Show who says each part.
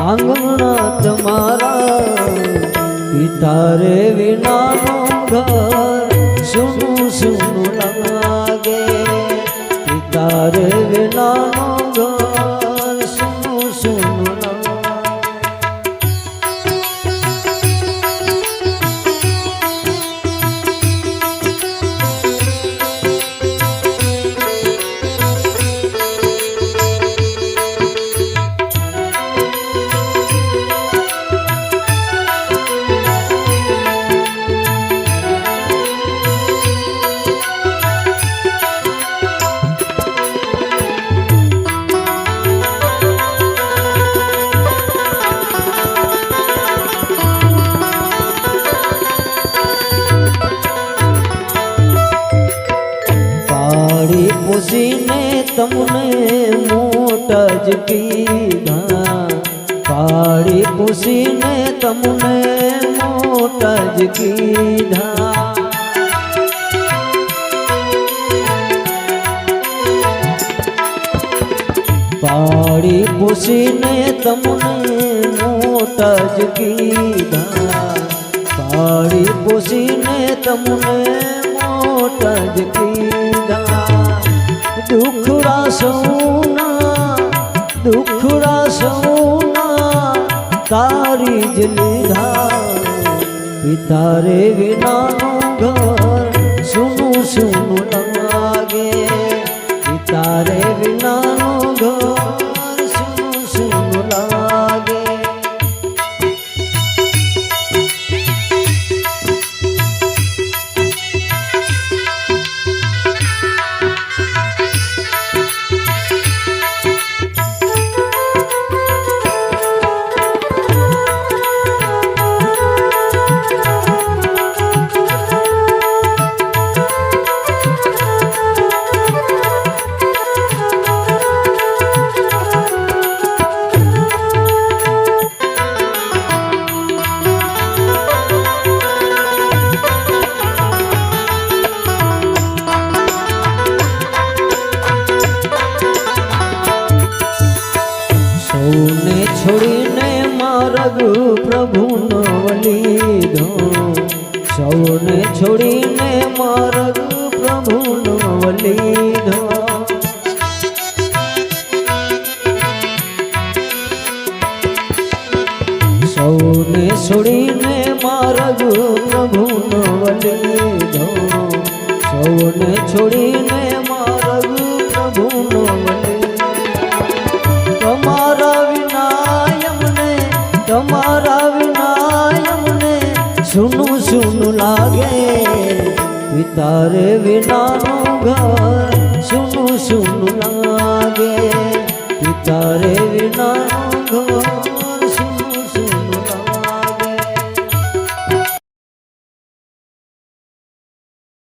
Speaker 1: આંગણા તમારા પિતા રે વિનાનું ઘર સુનું સુનું લાગે પિતા રે વિનાનું ઘર સુનું સુનું લાગે પોસીને તમને મોટા જ કીધા પાડી પોસીને તમને મોટા જ કીધા પાડી પોસીને તમને મોટા જ કીધા પાડી પોસીને તમને મોટા જ કીધા દુખડા સૌના તારી જ લીધા પિતા રે વિનાનું ઘર સુનું સુનું લાગે પિતા રે વિનાનું ઘર સુનું સુનું લાગે સૌને છોડીને માર્ગ પ્રભુનો લીધો સૌને છોડીને માર્ગ પ્રભુનો લીધો સૌને છોડીને માર્ગ પ્રભુનો લીધો સૌને છોડીને માર્ગ પ્રભુનો લીધો તમારા વિનાયમને સુનું સુનું લાગે પિતા રે વિનાનું ઘર સુનું સુનું લાગે પિતા રે વિનાનું ઘર